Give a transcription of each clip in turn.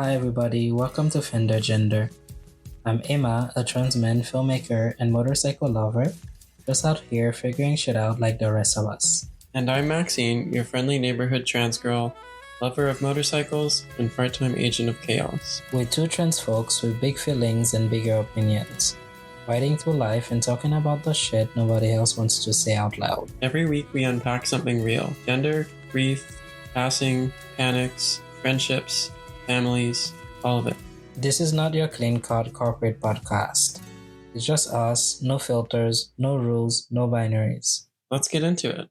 Hi everybody, welcome to Fender Gender. I'm Eyma, a trans man filmmaker and motorcycle lover, just out here figuring shit out like the rest of us. And I'm Maxine, your friendly neighborhood trans girl, lover of motorcycles, and part-time agent of chaos. We're two trans folks with big feelings and bigger opinions, fighting through life and talking about the shit nobody else wants to say out loud. Every week we unpack something real. Gender, grief, passing, panics, friendships, families, all of it. This is not your clean-cut corporate podcast. It's just us, no filters, no rules, no binaries. Let's get into it.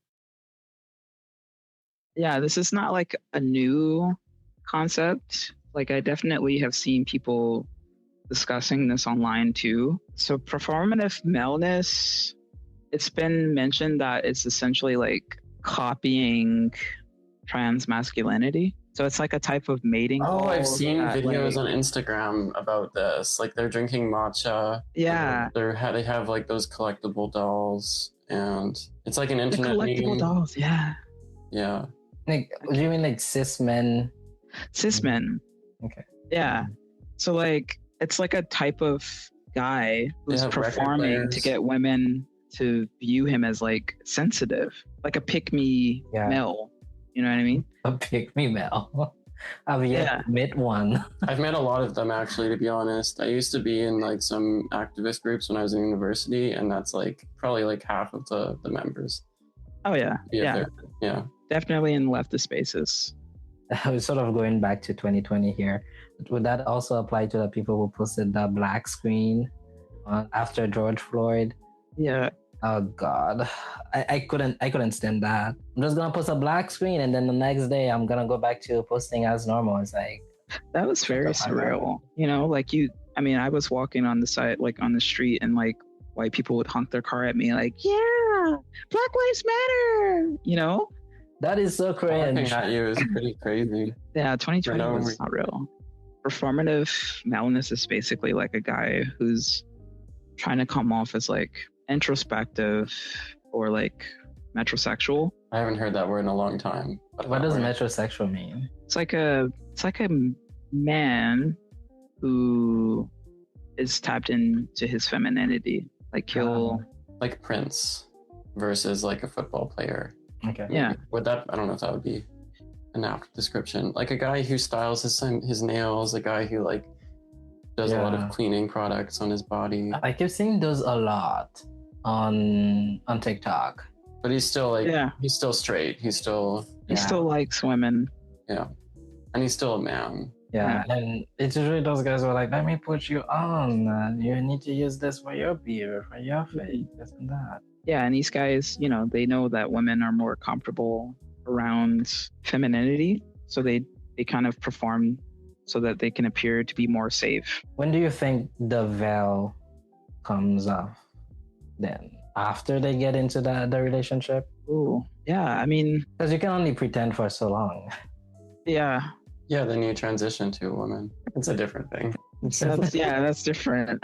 Yeah, this is not like a new concept. Like, I definitely have seen people discussing this online too. So performative maleness, it's been mentioned that it's essentially like copying trans masculinity. So it's like a type of mating. Oh, I've seen videos like, on Instagram about this. Like they're drinking matcha. Yeah. They have like those collectible dolls, and it's like an internet collectible meme. dolls, yeah. Yeah. Like, do you mean like cis men? Cis men. Okay. Yeah. So like it's like a type of guy who's performing to get women to view him as like sensitive, like a pick-me male. You know what I mean? A pick-me male. I've yet met one. I've met a lot of them actually, to be honest. I used to be in like some activist groups when I was in university, and that's like probably like half of the members. Oh yeah. Yeah. Yeah. Definitely in leftist spaces. I was sort of going back to 2020 here. Would that also apply to the people who posted the black screen after George Floyd? Yeah. Oh God, I couldn't stand that. I'm just gonna post a black screen, and then the next day I'm gonna go back to posting as normal. It's like that was very surreal. You know, like I was walking on the side, like on the street, and like white people would honk their car at me, like, "Yeah, Black Lives Matter." You know, that is so cringe. Honking at you is pretty crazy. Yeah, 2020 was not real. Performative maleness is basically like a guy who's trying to come off as like introspective or like metrosexual. I haven't heard that word in a long time. What does metrosexual mean? It's like a man who is tapped into his femininity. Like he'll like Prince versus like a football player. Okay. Yeah. Would that? I don't know if that would be an apt description. Like a guy who styles his nails, a guy who like does a lot of cleaning products on his body. I keep seeing those a lot on TikTok. But he's still like he's still straight. He still likes women. Yeah. And he's still a man. Yeah. And it's usually those guys who are like, let me put you on. You need to use this for your beard, for your face, this and that. Yeah, and these guys, you know, they know that women are more comfortable around femininity. So they kind of perform so that they can appear to be more safe. When do you think the veil comes off then? After they get into the relationship? Ooh, yeah, I mean... Because you can only pretend for so long. Yeah. Yeah, then you transition to a woman. It's a different thing. That's different.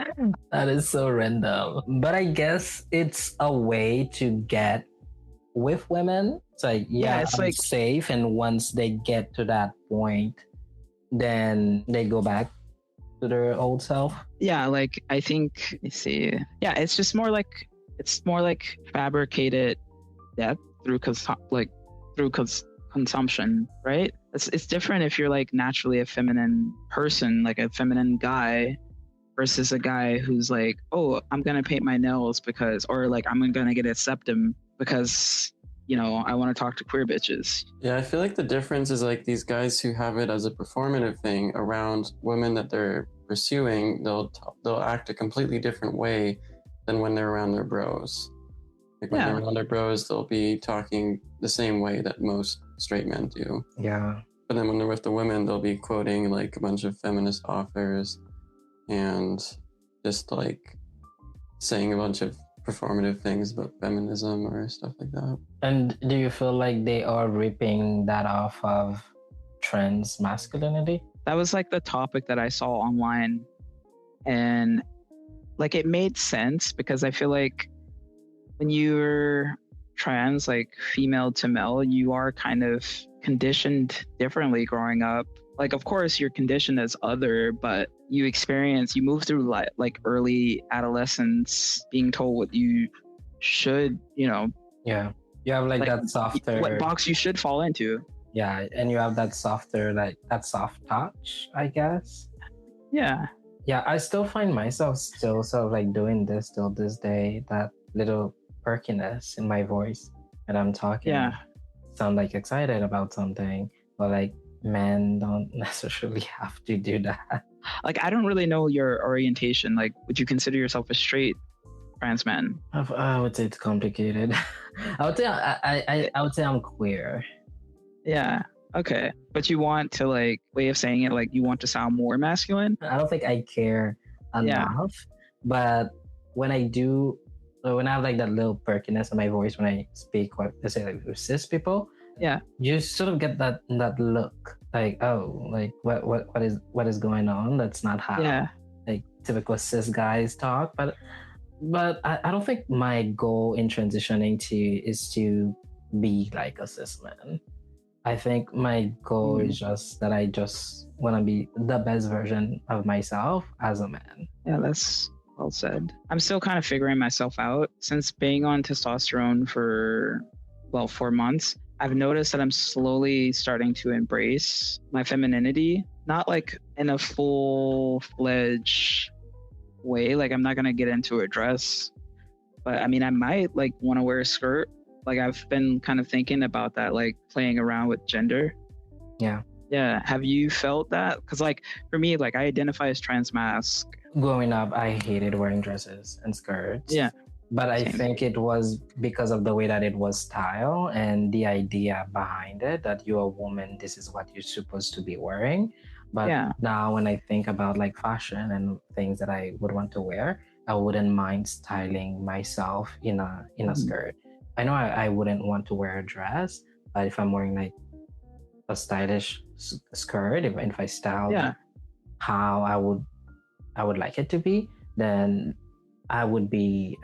That is so random. But I guess it's a way to get with women. It's like, it's like safe. And once they get to that point, then they go back to their old self. Yeah, like I think, let me see. Yeah, it's just more like fabricated death through consumption, right? It's different if you're like naturally a feminine person, like a feminine guy, versus a guy who's like, oh, I'm gonna paint my nails or like I'm gonna get a septum because, you know, I want to talk to queer bitches. Yeah, I feel like the difference is like these guys who have it as a performative thing around women that they're pursuing, they'll act a completely different way than when they're around their bros. Like when they're around their bros, they'll be talking the same way that most straight men do. Yeah. But then when they're with the women, they'll be quoting like a bunch of feminist authors and just like saying a bunch of performative things about feminism or stuff like that. And do you feel like they are ripping that off of trans masculinity? That was like the topic that I saw online, and like it made sense because I feel like when you're trans, like female to male, you are kind of conditioned differently growing up. Like, of course, you're conditioned as other, but you move through like early adolescence being told what you should, Yeah. You have like that softer, what box you should fall into. Yeah, and you have that softer, like that soft touch, I guess. Yeah. Yeah, I still find myself still sort of like doing this till this day, that little perkiness in my voice when I'm talking. Yeah. Sound like excited about something, but like men don't necessarily have to do that. Like, I don't really know your orientation. Like, would you consider yourself a straight trans man? I would say it's complicated. I would say I would say I'm queer. Yeah. Okay. But you want to, like, way of saying it, like, you want to sound more masculine? I don't think I care enough, but when I do, when I have like that little perkiness in my voice when I speak, let's say like with cis people, you sort of get that look like, oh, like what is going on? That's not how like typical cis guys talk. But I don't think my goal in transitioning is to be like a cis man. I think my goal is just that I just want to be the best version of myself as a man. Yeah, that's well said. I'm still kind of figuring myself out. Since being on testosterone for 4 months, I've noticed that I'm slowly starting to embrace my femininity, not like in a full-fledged way. Like, I'm not going to get into a dress, but I mean, I might like want to wear a skirt. Like, I've been kind of thinking about that, like playing around with gender. Yeah. Have you felt that? Because like for me, like I identify as trans masc. Growing up, I hated wearing dresses and skirts. Yeah. But I think it was because of the way that it was styled and the idea behind it, that you're a woman, this is what you're supposed to be wearing. But now when I think about like fashion and things that I would want to wear, I wouldn't mind styling myself in a skirt. I know I wouldn't want to wear a dress, but if I'm wearing like a stylish skirt, if I style how I would like it to be, then I would be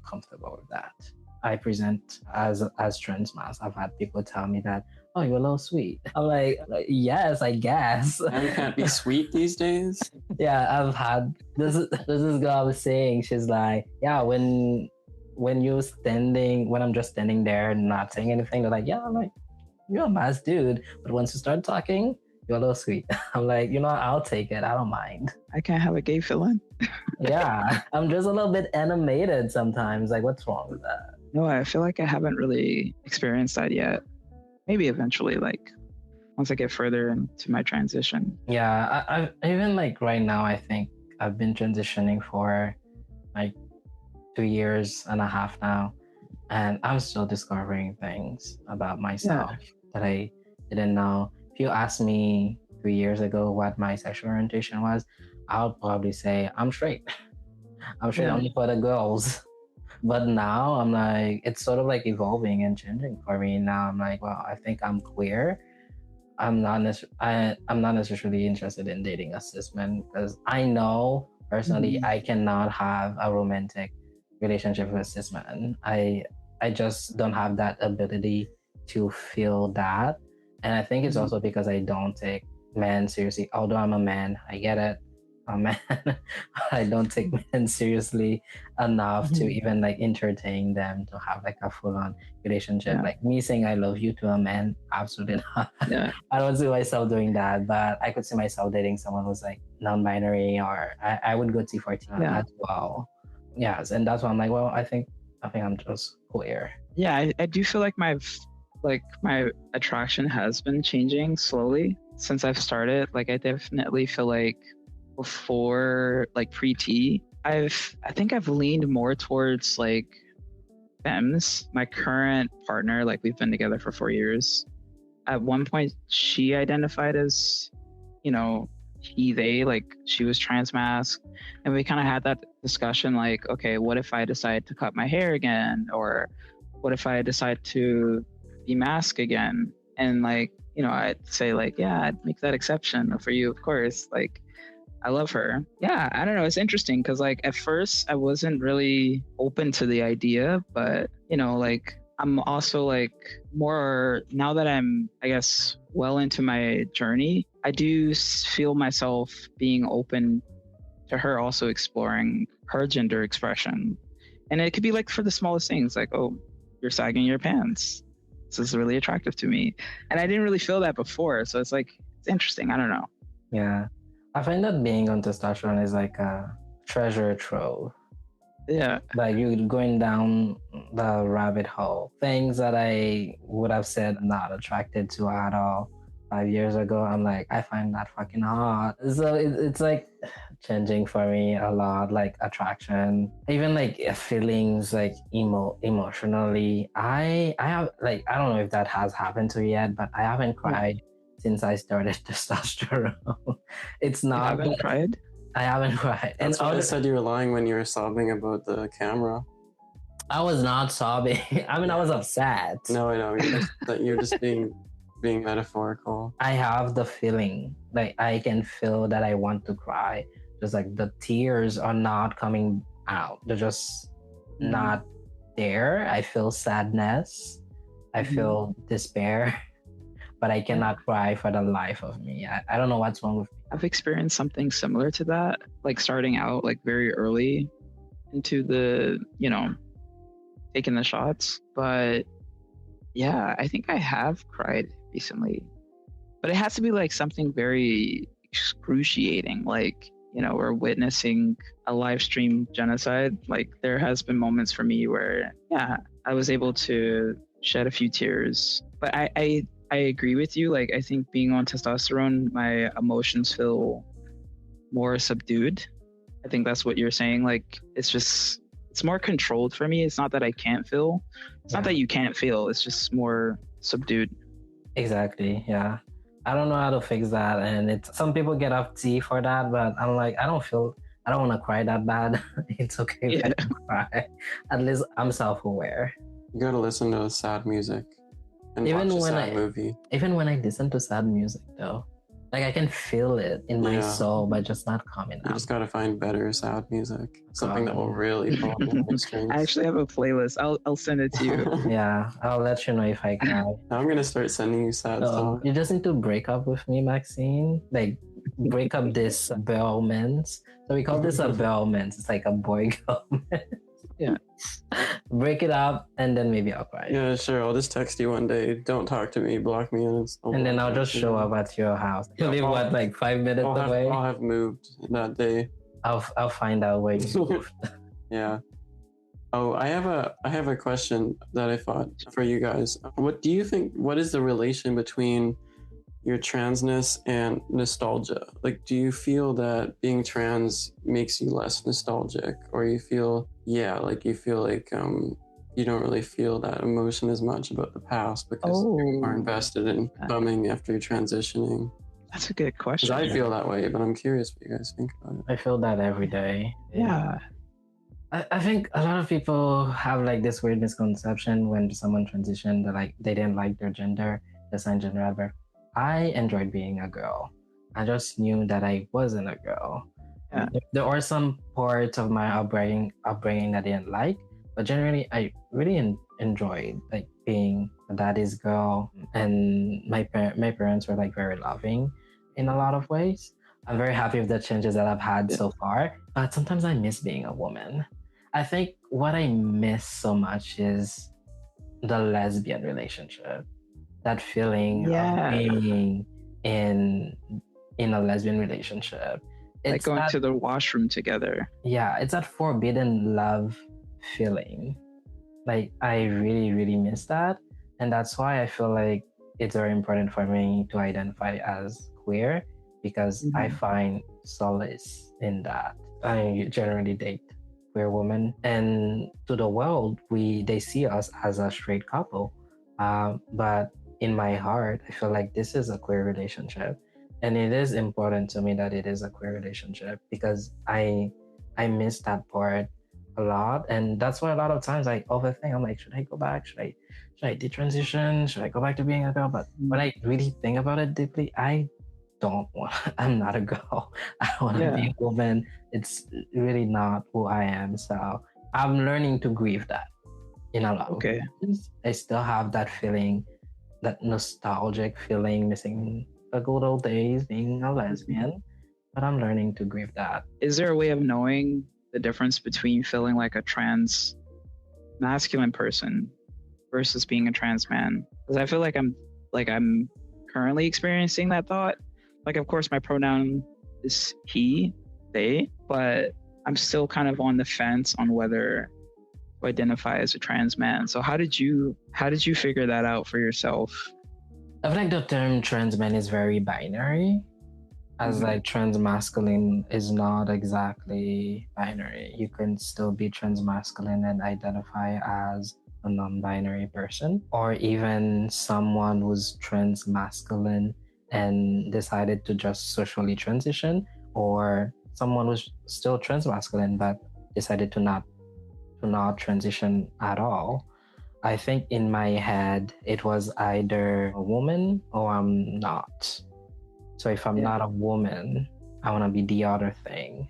comfortable with that. I present as trans masc. I've had people tell me that, oh, you're a little sweet. I'm like yes, I guess. And can't be sweet these days. Yeah, I've had this girl I was saying, she's like, yeah, when I'm just standing there and not saying anything, they're like, yeah, I'm like, you're a masc dude, but once you start talking, you're a little sweet. I'm like, I'll take it. I don't mind. I can't have a gay villain. Yeah, I'm just a little bit animated sometimes. Like, what's wrong with that? No, I feel like I haven't really experienced that yet. Maybe eventually, like once I get further into my transition. Yeah, I even like right now, I think I've been transitioning for like 2.5 years now, and I'm still discovering things about myself that I didn't know. If you asked me 3 years ago what my sexual orientation was, I would probably say I'm straight. I'm straight only for the girls. But now I'm like, it's sort of like evolving and changing for me. Now I'm like, well, I think I'm queer. I'm not necessarily interested in dating a cis man, because I know personally I cannot have a romantic relationship with a cis man. I just don't have that ability to feel that. And I think it's also because I don't take men seriously. Although I'm a man, I get it. A man, I don't take men seriously enough to even like entertain them to have like a full-on relationship. Like me saying I love you to a man, absolutely not. I don't see myself doing that, but I could see myself dating someone who's like non-binary, or I would go T14 as well. Yes, and that's why I'm like, well, I think I'm just queer. Yeah, I do feel like my attraction has been changing slowly since I've started. Like, I definitely feel like before like pre-T, I think I've leaned more towards like femmes. My current partner, like we've been together for 4 years. At one point, she identified as, he, they, like she was trans masc, and we kind of had that discussion like, okay, what if I decide to cut my hair again, or what if I decide to be masc again? And like, I'd say like, yeah, I'd make that exception for you, of course. Like, I love her. Yeah, I don't know. It's interesting because like at first I wasn't really open to the idea, but like I'm also like more now that I'm, I guess, well into my journey, I do feel myself being open to her also exploring her gender expression. And it could be like for the smallest things, like, oh, you're sagging your pants. This is really attractive to me. And I didn't really feel that before. So it's like, it's interesting. I don't know. Yeah. I find that being on testosterone is like a treasure trove. Yeah. Like you're going down the rabbit hole. Things that I would have said I'm not attracted to at all 5 years ago, I'm like, I find that fucking hot. So it's like changing for me a lot, like attraction, even like feelings, like emotionally. I have like, I don't know if that has happened to you yet, but I haven't cried since I started testosterone. It's not. You haven't cried? I haven't cried. That's why I said you were lying when you were sobbing about the camera. I was not sobbing. I mean, I was upset. No, I know. You're just being metaphorical. I have the feeling, like I can feel that I want to cry. Just like the tears are not coming out. They're just not there. I feel sadness. I feel despair. But I cannot cry for the life of me. I don't know what's wrong with me. I've experienced something similar to that, like starting out like very early into the, taking the shots. But yeah, I think I have cried recently. But it has to be like something very excruciating, like, we're witnessing a live stream genocide. Like there has been moments for me where, yeah, I was able to shed a few tears. But I agree with you. Like, I think being on testosterone, my emotions feel more subdued. I think that's what you're saying. Like, it's more controlled for me. It's not that I can't feel. It's not that you can't feel. It's just more subdued. Exactly. Yeah. I don't know how to fix that. And some people get off tea for that, but I'm like, I don't want to cry that bad. It's okay if I don't cry. At least I'm self-aware. You gotta listen to sad music. And watch a sad movie. Even when I listen to sad music, though, like I can feel it in my soul, but just not coming out. You just gotta find better sad music, something that will really pull on the strings. I actually have a playlist. I'll send it to you. Yeah, I'll let you know if I can. Now I'm gonna start sending you sad songs. You just need to break up with me, Maxine. Like break up this bromance. So we call this a bromance. It's like a boy-girl. Yeah. Break it up and then maybe I'll cry. Yeah, sure. I'll just text you one day. Don't talk to me. Block me. And then I'll just show up at your house. You live what, like 5 minutes away? I'll have moved that day. I'll find out where you moved. Yeah. Oh, I have a question that I thought for you guys. What do you think? What is the relation between your transness and nostalgia? Like, do you feel that being trans makes you less nostalgic, or you feel like you don't really feel that emotion as much about the past because you're more invested in becoming after you're transitioning? That's a good question. I feel that way, but I'm curious what you guys think about it. I feel that every day. Yeah. I think a lot of people have like this weird misconception when someone transitioned that like they didn't like their gender, the sign gender ever. I enjoyed being a girl. I just knew that I wasn't a girl. Yeah. There are some parts of my upbringing that I didn't like, but generally I really enjoyed like being a daddy's girl, and my parents were like very loving in a lot of ways. I'm very happy with the changes that I've had so far, but sometimes I miss being a woman. I think what I miss so much is the lesbian relationship. That feeling of being in a lesbian relationship. It's like going to the washroom together. Yeah, it's that forbidden love feeling. Like I really, really miss that. And that's why I feel like it's very important for me to identify as queer, because I find solace in that. I generally date queer women, and to the world, they see us as a straight couple. But in my heart, I feel like this is a queer relationship, and it is important to me that it is a queer relationship because I miss that part a lot, and that's why a lot of times I overthink. I'm like, should I go back? Should I detransition? Should I go back to being a girl? But when I really think about it deeply, I don't want. I'm not a girl. I want to be a woman. It's really not who I am. So I'm learning to grieve that. in a lot of Okay. ways. I still have that feeling, that nostalgic feeling, missing the good old days being a lesbian, but I'm learning to grieve that. Is there a way of knowing the difference between feeling like a trans masculine person versus being a trans man? Because I feel like I'm currently experiencing that thought. Like, of course, my pronoun is he, they, but I'm still kind of on the fence on whether to identify as a trans man. So how did you figure that out for yourself? I feel like the term trans man is very binary, as like trans masculine is not exactly binary. You can still be trans masculine and identify as a non-binary person, or even someone who's trans masculine and decided to just socially transition, or someone who's still trans masculine but decided to not transition at all. I think in my head it was either a woman or I'm not. So if I'm not a woman, I want to be the other thing.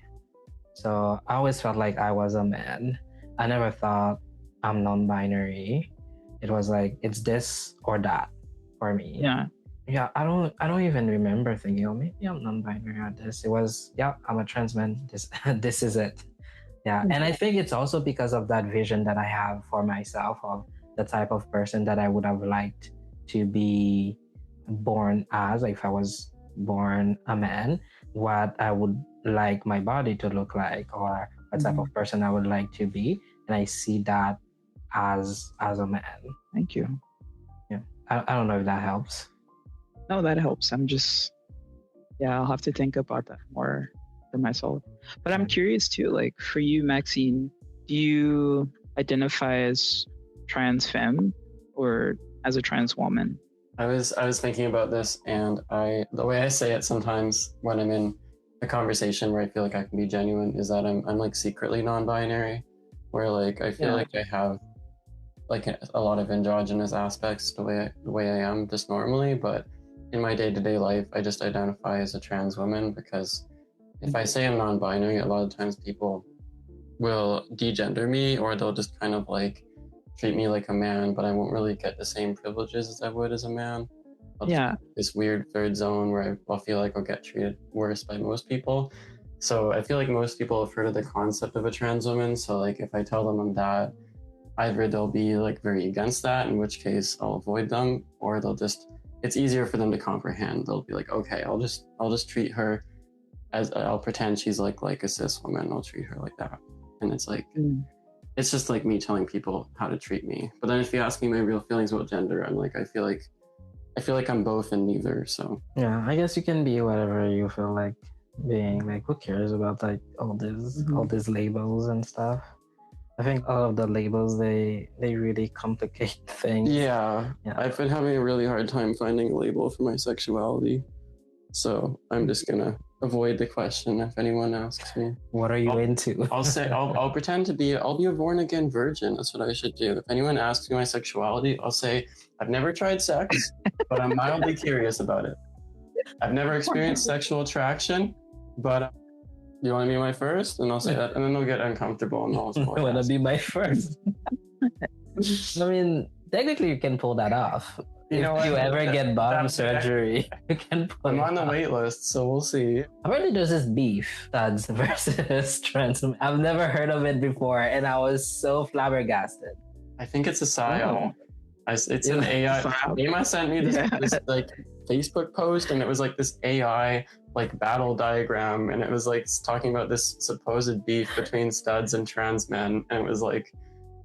So I always felt like I was a man. I never thought I'm non-binary. It was like it's this or that for me. Yeah, I don't even remember thinking, oh, maybe I'm non-binary or this. It was, yeah, I'm a trans man. This is it. Yeah. And I think it's also because of that vision that I have for myself of the type of person that I would have liked to be born as, if I was born a man, what I would like my body to look like, or what type of person I would like to be. And I see that as a man. Thank you. Yeah. I don't know if that helps. No, that helps. I'll have to think about that more for myself. But I'm curious too, like for you, Maxine, do you identify as trans femme or as a trans woman? I was thinking about this, and the way I say it sometimes when I'm in a conversation where I feel like I can be genuine is that I'm like secretly non-binary, where like I feel like I have like a lot of androgynous aspects the way I am just normally, but in my day-to-day life I just identify as a trans woman, because if I say I'm non-binary, a lot of times people will degender me, or they'll just kind of like treat me like a man, but I won't really get the same privileges as I would as a man. I'll just be this weird third zone where I'll feel like I'll get treated worse by most people. So I feel like most people have heard of the concept of a trans woman. So like if I tell them I'm that, either they'll be like very against that, in which case I'll avoid them, or it's easier for them to comprehend. They'll be like, okay, I'll just treat her as, I'll pretend she's like a cis woman. I'll treat her like that. And it's like, it's just like me telling people how to treat me. But then if you ask me my real feelings about gender, I'm like, I feel like I'm both and neither. So yeah, I guess you can be whatever you feel like being. Like, who cares about like all these labels and stuff? I think all of the labels they really complicate things. Yeah, I've been having a really hard time finding a label for my sexuality, so I'm just gonna avoid the question if anyone asks me. What are you into? I'll pretend to be. I'll be a born again virgin. That's what I should do. If anyone asks me my sexuality, I'll say I've never tried sex, but I'm mildly curious about it. I've never experienced sexual attraction, but you want to be my first? And I'll say that, and then they'll get uncomfortable and they'll I want to be my first. I mean, technically, you can pull that off. If you ever get bottom surgery, you can pull I'm on the wait list, so we'll see. Apparently, there's this beef, studs versus trans. I've never heard of it before, and I was so flabbergasted. I think it's a psyop. It's an AI. Eyma sent me this like Facebook post, and it was like this AI like battle diagram, and it was like talking about this supposed beef between studs and trans men, and it was like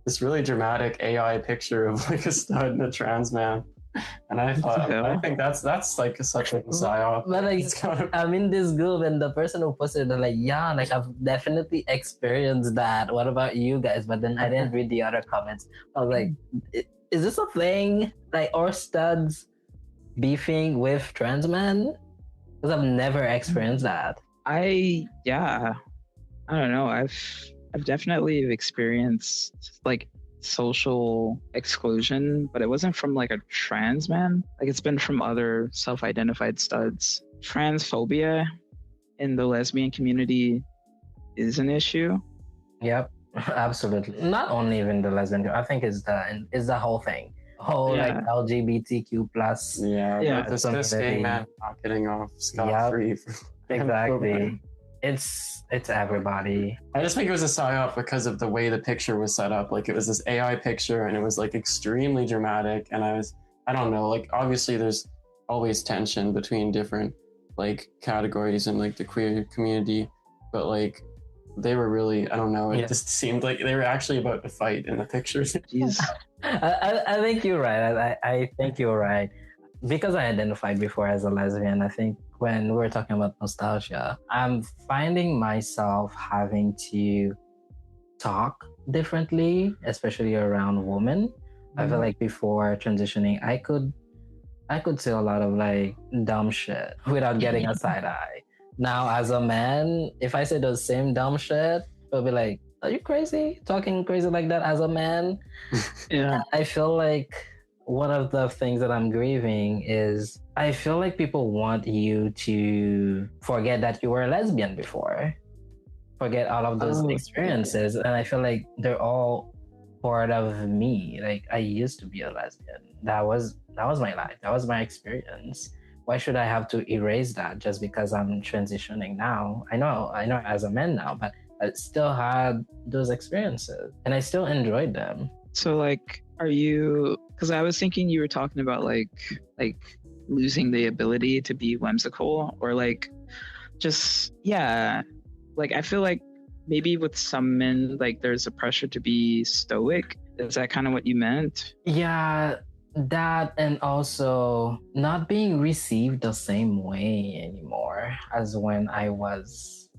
this really dramatic AI picture of like a stud and a trans man. And I thought, I think that's like such a psyop. But like, I'm in this group, and the person who posted it, like, yeah, like I've definitely experienced that. What about you guys? But then I didn't read the other comments. I was like, is this a thing? Like, or studs beefing with trans men? Because I've never experienced that. I don't know. I've definitely experienced like social exclusion, but it wasn't from like a trans man. Like it's been from other self-identified studs. Transphobia in the lesbian community is an issue. Yep. Absolutely. Not only even the lesbian, I think it's the whole thing. Whole like LGBTQ plus. Yeah, the cis gay man not getting off scot free. Exactly. It's everybody. I just think it was a psyop because of the way the picture was set up. Like it was this AI picture and it was like extremely dramatic. And I don't know, like obviously there's always tension between different like categories in like the queer community, but like they were really, I don't know, it just seemed like they were actually about to fight in the pictures. I think you're right. I think you're right. Because I identified before as a lesbian, I think when we're talking about nostalgia, I'm finding myself having to talk differently, especially around women. I feel like before transitioning, I could say a lot of like dumb shit without getting a side eye. Now, as a man, if I say the same dumb shit, it'll be like, "Are you crazy? Talking crazy like that as a man?" Yeah. I feel like one of the things that I'm grieving is I feel like people want you to forget that you were a lesbian before, forget all of those experiences, and I feel like they're all part of me. Like I used to be a lesbian. That was my life. That was my experience. Why should I have to erase that just because I'm transitioning now? I know as a man now, but I still had those experiences and I still enjoyed them. So like, are you, because I was thinking you were talking about like losing the ability to be whimsical, or like just like I feel like maybe with some men like there's a pressure to be stoic. Is that kind of what you meant? Yeah, that, and also not being received the same way anymore as when I was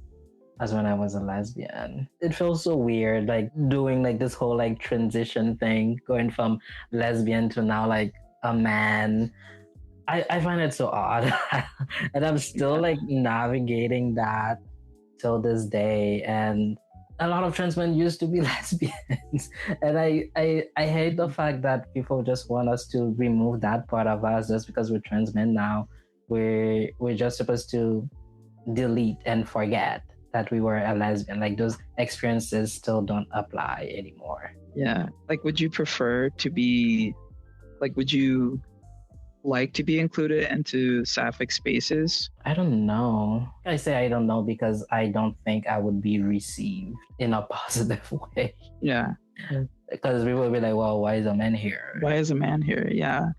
a lesbian. It feels so weird, like doing like this whole like transition thing, going from lesbian to now like a man. I find it so odd. And I'm still like navigating that till this day. And a lot of trans men used to be lesbians. And I hate the fact that people just want us to remove that part of us just because we're trans men now. We're just supposed to delete and forget that we were a lesbian. Like those experiences still don't apply anymore. Yeah. Like, would you prefer to be, like, would you like to be included into sapphic spaces? I don't know. I say I don't know because I don't think I would be received in a positive way. Yeah. Because people will be like, well, why is a man here? Why is a man here? Yeah.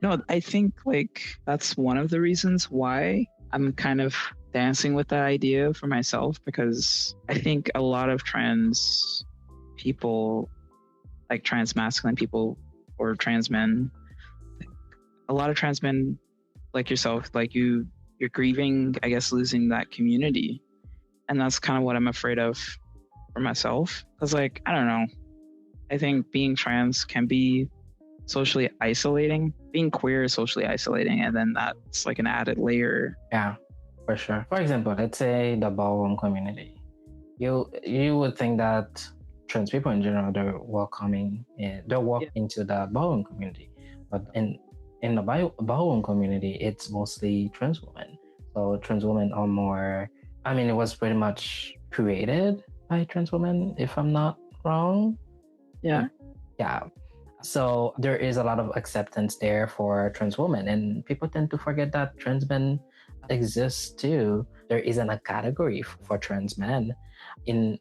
No, I think like that's one of the reasons why I'm kind of dancing with that idea for myself, because I think a lot of trans people, like trans masculine people or trans men, a lot of trans men like yourself, like you're grieving, I guess, losing that community. And that's kind of what I'm afraid of for myself. Because like, I don't know. I think being trans can be socially isolating. Being queer is socially isolating, and then that's like an added layer. Yeah, for sure. For example, let's say the ballroom community. You would think that trans people in general, they're welcoming, they're walking into the ballroom community, but in the ballroom community, it's mostly trans women. So trans women are more. I mean, it was pretty much created by trans women, if I'm not wrong. Yeah. So there is a lot of acceptance there for trans women, and people tend to forget that trans men exist too. There isn't a category for trans men.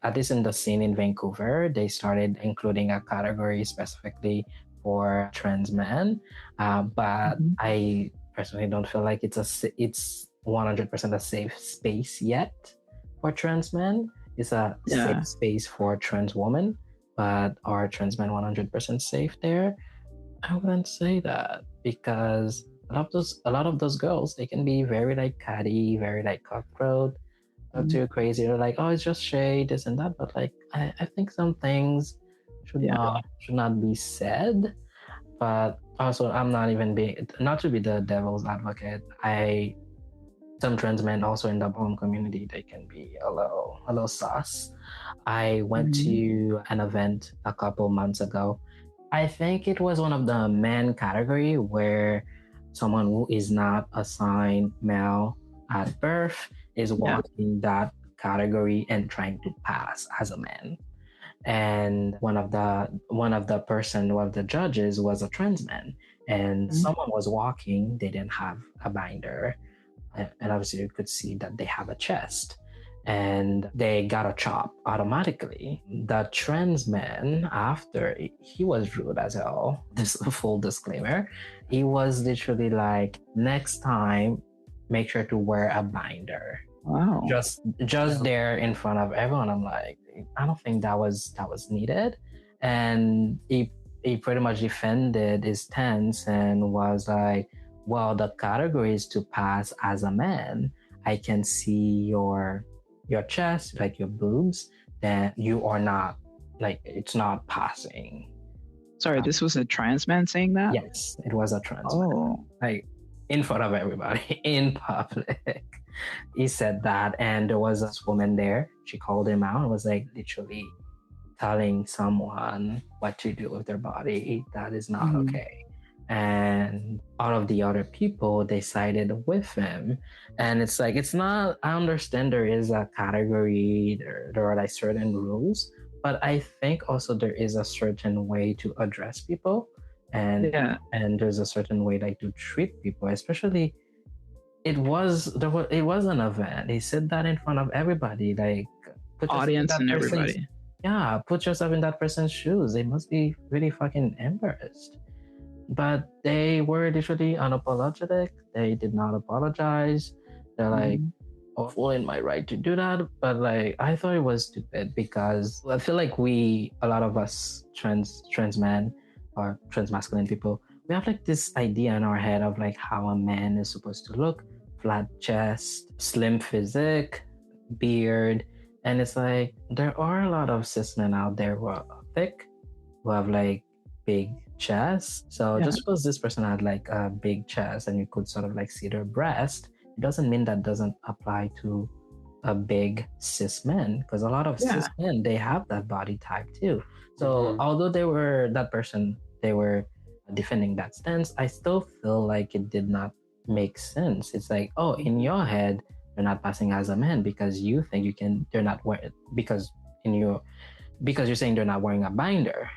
At least in the scene in Vancouver, they started including a category specifically for trans men, but I personally don't feel like it's 100% a safe space yet for trans men. It's a safe space for trans women. But are trans men 100% safe there? I wouldn't say that, because a lot of those girls, they can be very like catty, very like cutthroat, too crazy. They're like, oh, it's just shade, this and that. But like, I think some things should not be said. But also, I'm not even not to be the devil's advocate. Some trans men also in the ballroom community, they can be a little sus. I went to an event a couple months ago. I think it was one of the men category where someone who is not assigned male at birth is walking that category and trying to pass as a man. and one of the judges was a trans man, and someone was walking. They didn't have a binder, and obviously you could see that they have a chest, and they got a chop automatically. The trans man, after, he was rude as hell. This full disclaimer. He was literally like, next time, make sure to wear a binder. Wow. Just there in front of everyone. I'm like, I don't think that was needed. And he pretty much defended his stance and was like, well, the category is to pass as a man. I can see your chest, like your boobs, then you are not, like, it's not passing. Sorry, this was a trans man saying that? Yes, it was a trans man. Like, in front of everybody, in public. He said that, and there was this woman there. She called him out and was like, literally telling someone what to do with their body. That is not okay. And all of the other people, they sided with him. And it's like, it's not, I understand there is a category, there are like certain rules, but I think also there is a certain way to address people, and there's a certain way like to treat people, especially it was an event. He said that in front of everybody, like audience and everybody. Yeah, put yourself in that person's shoes. They must be really fucking embarrassed. But they were literally unapologetic. They did not apologize. They're like, oh, well, in my right to do that. But like, I thought it was stupid because I feel like a lot of us trans men or trans masculine people, we have like this idea in our head of like how a man is supposed to look: flat chest, slim physique, beard. And it's like, there are a lot of cis men out there who are thick, who have like big chest. So just because this person had like a big chest and you could sort of like see their breast, it doesn't mean that doesn't apply to a big cis men, because a lot of cis men, they have that body type too. So although they were defending that stance, I still feel like it did not make sense. It's like, oh, in your head you're not passing as a man because you think they're not wearing, because you're saying they're not wearing a binder.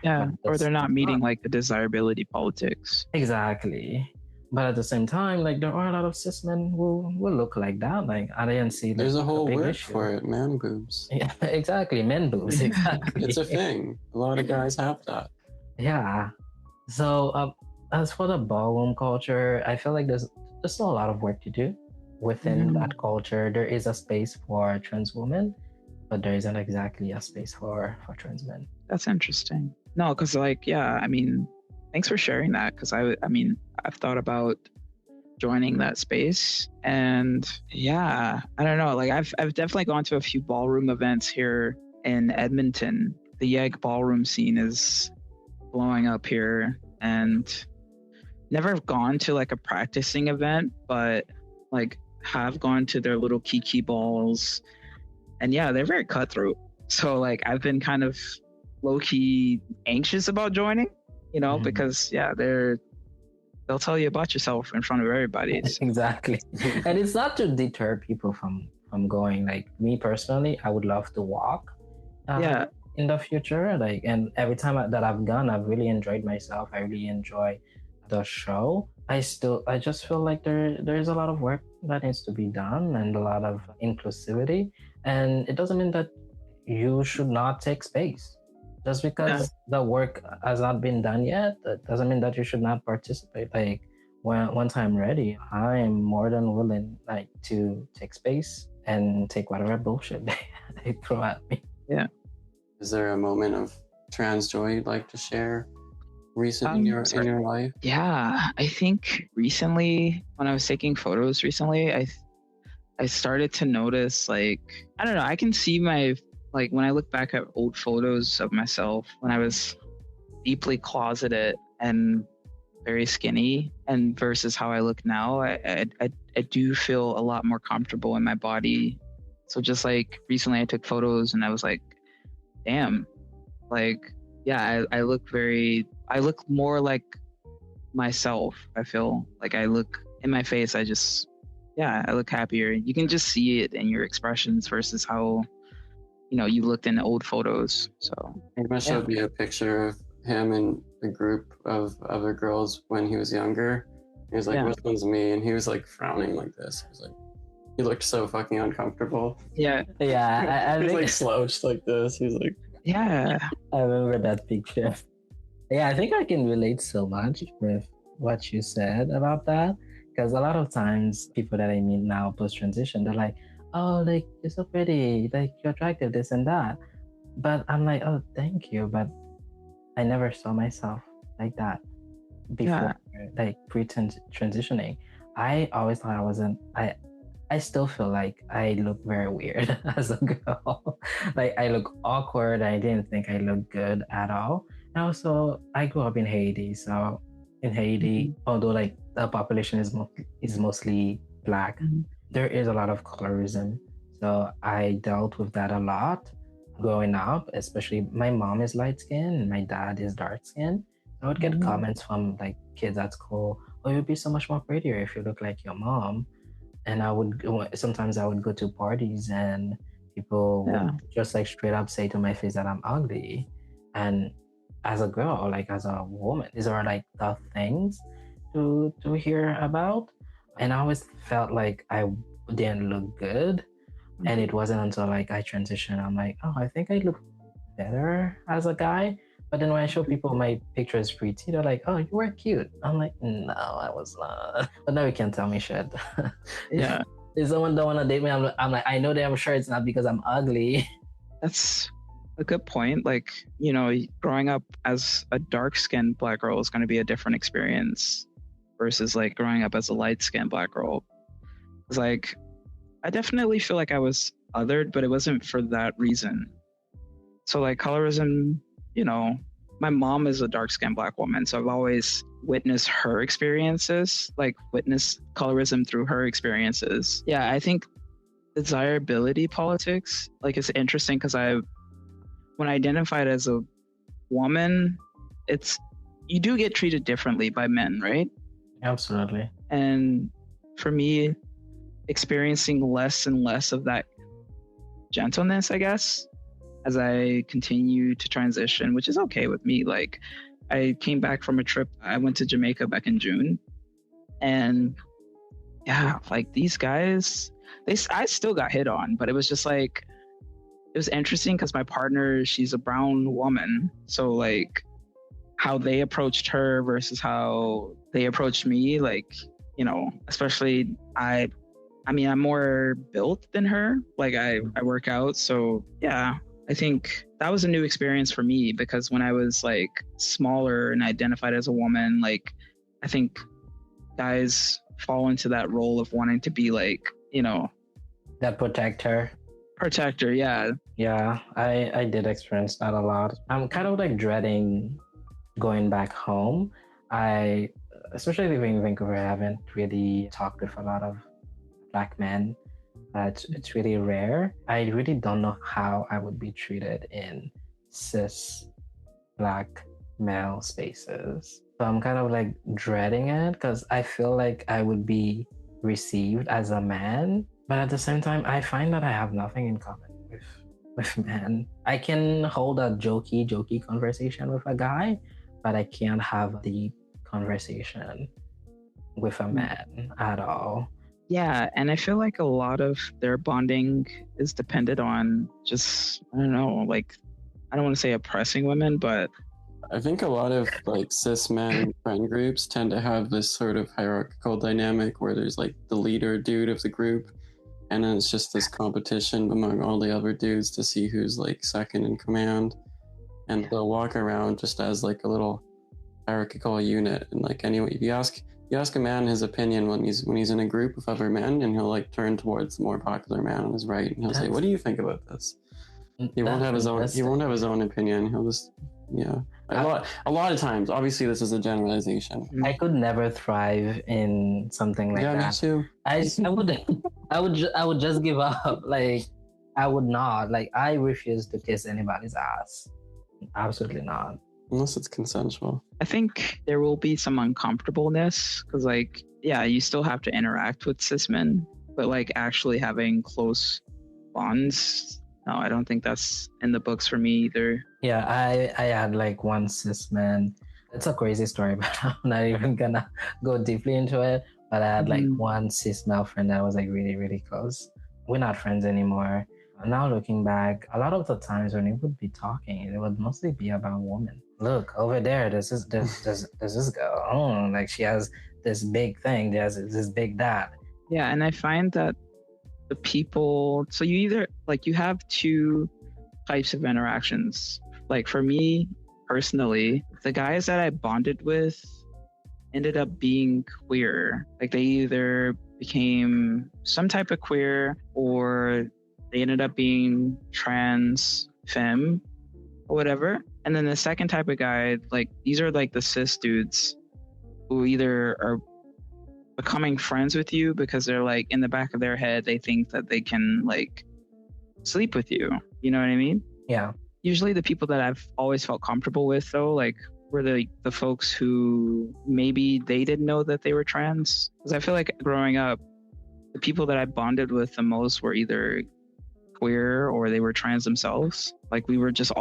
Or they're not meeting like the desirability politics. Exactly. But at the same time, like, there are a lot of cis men who look like that. Like, I didn't see like, there's a whole word for it: man boobs. Yeah, exactly, men boobs. Exactly. It's a thing. A lot of guys have that. Yeah. So as for the ballroom culture, I feel like there's still a lot of work to do within that culture. There is a space for trans women, but there isn't exactly a space for trans men. That's interesting. No, because like, I mean, thanks for sharing that, because I mean, I've thought about joining that space, and I don't know, like I've definitely gone to a few ballroom events here in Edmonton. The YEG ballroom scene is blowing up here, and never gone to like a practicing event, but like have gone to their little kiki balls, and they're very cutthroat. So like I've been kind of low-key anxious about joining, because they'll tell you about yourself in front of everybody. Exactly. And it's not to deter people from going. Like, me personally, I would love to walk in the future, like, and every time that I've gone, I've really enjoyed myself. I really enjoy the show. I just feel like there's a lot of work that needs to be done and a lot of inclusivity, and it doesn't mean that you should not take space. Just because the work has not been done yet, that doesn't mean that you should not participate. Like, once I'm ready, I am more than willing, like, to take space and take whatever bullshit they throw at me. Yeah. Is there a moment of trans joy you'd like to share recently in your life? Yeah, I think recently, when I was taking photos recently, I started to notice, like, I don't know, I can see like when I look back at old photos of myself when I was deeply closeted and very skinny, and versus how I look now, I do feel a lot more comfortable in my body. So just like recently I took photos and I was like, damn, like, I look more like myself. I feel like I look in my face, I look happier. You can just see it in your expressions versus how you looked in old photos. So Eyma showed me a picture of him and a group of other girls when he was younger. He was like, which one's me? And he was like frowning like this. He was like, he looked so fucking uncomfortable. Yeah. I he was think, like slouched like this. He was like, yeah. I remember that picture. Yeah, I think I can relate so much with what you said about that. Because a lot of times people that I meet now post transition, they're like, oh, like, you're so pretty, like, you're attractive, this and that. But I'm like, oh, thank you. But I never saw myself like that before, like pre-transitioning. I always thought I wasn't, I still feel like I look very weird as a girl. Like, I look awkward. I didn't think I looked good at all. And also, I grew up in Haiti. So in Haiti, although like the population is mostly Black, there is a lot of colorism. So I dealt with that a lot growing up, especially my mom is light skinned and my dad is dark skinned. I would get comments from like kids at school, oh, you'd be so much more prettier if you look like your mom. And sometimes I would go to parties and people would just like straight up say to my face that I'm ugly. And as a girl, like as a woman, these are like the things to hear about. And I always felt like I didn't look good. And it wasn't until like I transitioned, I'm like, oh, I think I look better as a guy. But then when I show people my pictures pre-T, they're like, oh, you were cute. I'm like, no, I was not. But now you can't tell me shit. Yeah. If someone don't want to date me, I'm like, I know damn sure it's not because I'm ugly. That's a good point. Like, growing up as a dark-skinned Black girl is going to be a different experience versus like growing up as a light-skinned Black girl. It's like, I definitely feel like I was othered, but it wasn't for that reason. So like colorism, my mom is a dark-skinned Black woman, so I've always witnessed her experiences, like witnessed colorism through her experiences. Yeah, I think desirability politics, like, it's interesting because when I identified as a woman, you do get treated differently by men, right? Absolutely. And for me, experiencing less and less of that gentleness, I guess, as I continue to transition, which is okay with me. Like, I came back from a trip. I went to Jamaica back in June. And yeah, like these guys, I still got hit on, but it was just like, it was interesting because my partner, she's a brown woman. So like how they approached her versus how they approached me, like, especially I'm more built than her. Like I work out. So yeah, I think that was a new experience for me because when I was like smaller and identified as a woman, like I think guys fall into that role of wanting to be like, that protector. Yeah. Yeah, I did experience that a lot. I'm kind of like dreading going back home. Especially living in Vancouver, I haven't really talked with a lot of Black men. It's really rare. I really don't know how I would be treated in cis Black male spaces. So I'm kind of like dreading it because I feel like I would be received as a man. But at the same time, I find that I have nothing in common with men. I can hold a jokey conversation with a guy, but I can't have a deep conversation with a man at all. Yeah, and I feel like a lot of their bonding is dependent on just, I don't know, like, I don't want to say oppressing women, but I think a lot of like cis men friend groups tend to have this sort of hierarchical dynamic where there's like the leader dude of the group, and then it's just this competition among all the other dudes to see who's like second in command, and they'll walk around just as like a little hierarchical unit. And like, anyway, if you ask a man his opinion when he's in a group of other men, and he'll like turn towards the more popular man on his right, and he'll say, "What do you think about this?" He won't have his own opinion. He'll just a lot of times. Obviously, this is a generalization. I could never thrive in something like that. Yeah, me too. I would just give up. Like, I would not. Like, I refuse to kiss anybody's ass. Absolutely not. Unless it's consensual. I think there will be some uncomfortableness because, like, yeah, you still have to interact with cis men, but like actually having close bonds no, I don't think that's in the books for me either. Yeah, I had like one cis man. It's a crazy story, but I'm not even gonna go deeply into it. But I had like one cis male friend that was like really, really close. We're not friends anymore. Now looking back, a lot of the times when we would be talking, it would mostly be about women. Look over there, there's this girl. Oh, like she has this big thing. There's this big that. Yeah, and I find that the people. So you either like you have two types of interactions. Like for me personally, the guys that I bonded with ended up being queer. Like they either became some type of queer or they ended up being trans femme or whatever. And then the second type of guy, like these are like the cis dudes who either are becoming friends with you because they're like in the back of their head, they think that they can like sleep with you. You know what I mean? Yeah. Usually the people that I've always felt comfortable with though, like were the folks who maybe they didn't know that they were trans. Because I feel like growing up, the people that I bonded with the most were either queer or they were trans themselves. Like we were just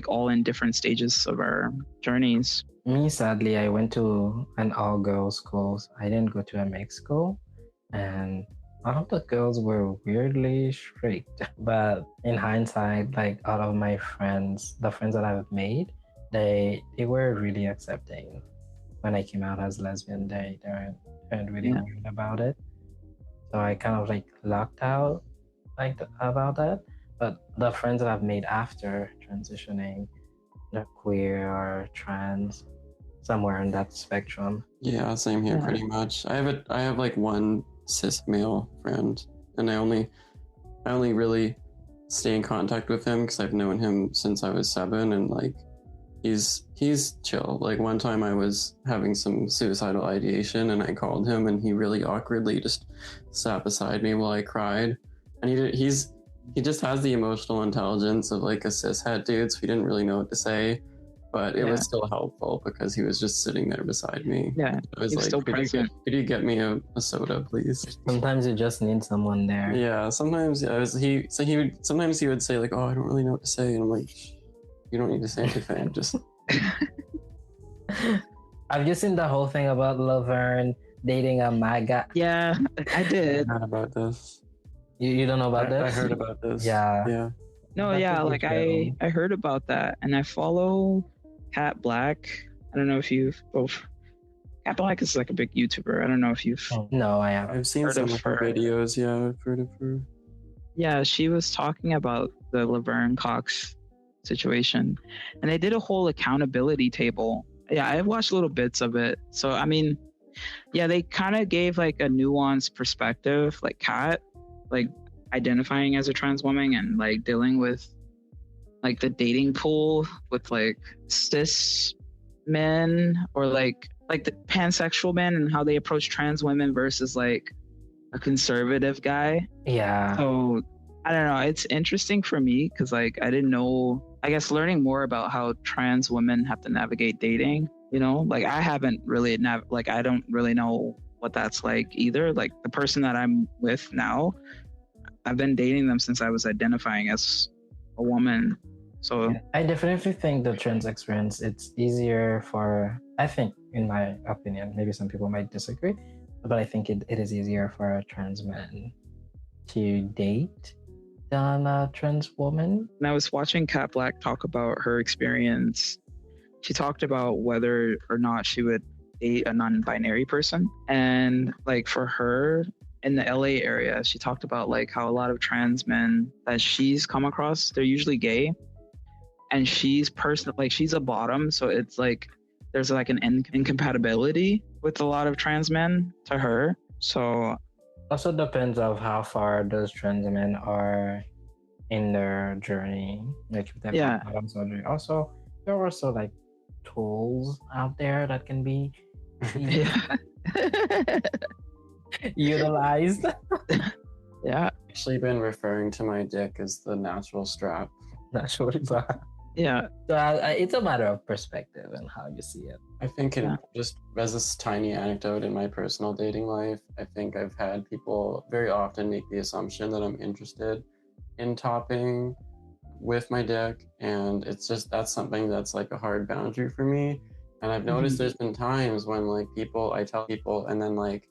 all in different stages of our journeys. Me, sadly, I went to an all-girls school. I didn't go to a mixed school, and all of the girls were weirdly straight. But in hindsight, like all of my friends, the friends that I've made, they were really accepting. When I came out as lesbian, they weren't really weird about it. So I kind of like locked out about that. But the friends that I've made after transitioning, they're queer or trans, somewhere in that spectrum. Yeah, same here, pretty much. I have like one cis male friend, and I only really stay in contact with him because I've known him since I was 7, and like he's chill. Like one time I was having some suicidal ideation, and I called him, and he really awkwardly just sat beside me while I cried, and he just has the emotional intelligence of like a cishet dude, so he didn't really know what to say. But it was still helpful because he was just sitting there beside me. Yeah, I was like, could you get me a soda, please? Sometimes you just need someone there. Yeah, sometimes sometimes he would say like, oh, I don't really know what to say, and I'm like, you don't need to say anything, just. Have you seen the whole thing about Laverne dating a MAGA? Yeah, I did. I heard about this. You don't know about this? I heard about this. Yeah. No, like I heard about that, and I follow Cat Black. I don't know if you've both. Cat Black is like a big YouTuber. I don't know if you've. No, I haven't. I've seen some of her videos. Yeah, I've heard of her. Yeah, she was talking about the Laverne Cox situation, and they did a whole accountability table. Yeah, I watched little bits of it. So I mean, yeah, they kind of gave like a nuanced perspective, like Kat, like identifying as a trans woman and like dealing with like the dating pool with like cis men or like the pansexual men and how they approach trans women versus like a conservative guy. Yeah. So I don't know. It's interesting for me because like I didn't know. I guess learning more about how trans women have to navigate dating. You know, like I haven't really I don't really know what that's like either. Like the person that I'm with now, I've been dating them since I was identifying as a woman. So yeah, I definitely think the trans experience, it's easier for, I think in my opinion, maybe some people might disagree, but I think it is easier for a trans man to date than a trans woman. And I was watching Kat Black talk about her experience. She talked about whether or not she would date a non-binary person. And like for her, in the LA area, she talked about like how a lot of trans men that she's come across, they're usually gay, and she's a bottom, so it's like there's like an incompatibility with a lot of trans men to her. So also depends of how far those trans men are in their journey, like if they've bottom surgery. Also, there are also like tools out there that can be utilized. Yeah, actually been referring to my dick as the natural strap. Natural strap. Yeah. So it's a matter of perspective and how you see it. I think just as this tiny anecdote in my personal dating life, I think I've had people very often make the assumption that I'm interested in topping with my dick, and it's just that's something that's like a hard boundary for me. And I've noticed there's been times when like I tell people, and then like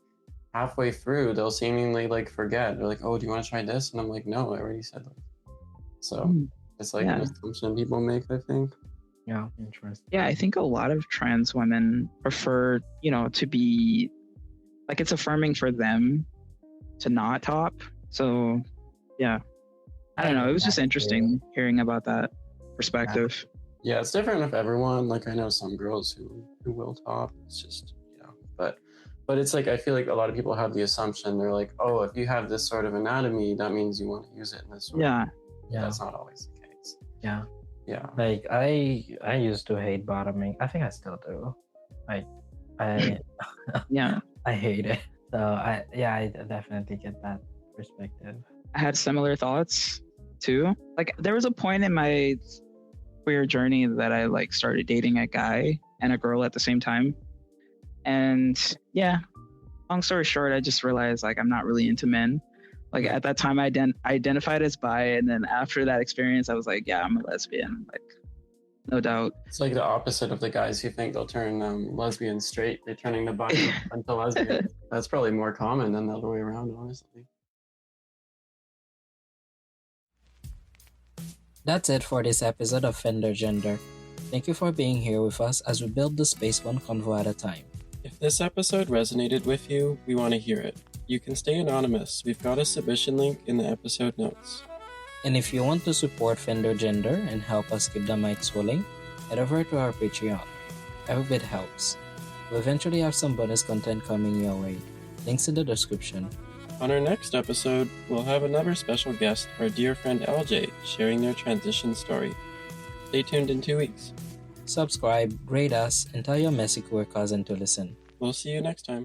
halfway through they'll seemingly like forget. They're like, "Oh, do you want to try this?" And I'm like, "No, I already said that." So it's like an assumption people make, I think. Yeah, interesting. Yeah, I think a lot of trans women prefer, to be like, it's affirming for them to not top. So yeah, I don't know. It was just interesting hearing about that perspective. Yeah, it's different with everyone. Like I know some girls who will top. It's just, but it's like I feel like a lot of people have the assumption, they're like, oh, if you have this sort of anatomy, that means you want to use it in this way. Yeah. That's not always the case. Yeah. Yeah. Like I used to hate bottoming. I think I still do. Like I yeah. I hate it. So I definitely get that perspective. I had similar thoughts too. Like there was a point in my queer journey that I like started dating a guy and a girl at the same time. And yeah, long story short, I just realized like I'm not really into men. Like at that time, I identified as bi, and then after that experience, I was like, yeah, I'm a lesbian, like no doubt. It's like the opposite of the guys who think they'll turn lesbian straight. They're turning the bi into lesbian. That's probably more common than the other way around, honestly. That's it for this episode of Fender Gender. Thank you for being here with us as we build the space one convo at a time. If this episode resonated with you, we want to hear it. You can stay anonymous. We've got a submission link in the episode notes. And if you want to support Fender Gender and help us keep the mics rolling, head over to our Patreon. Every bit helps. We'll eventually have some bonus content coming your way. Links in the description. On our next episode, we'll have another special guest, our dear friend LJ, sharing their transition story. Stay tuned in 2 weeks. Subscribe, rate us, and tell your messy queer cousin to listen. We'll see you next time.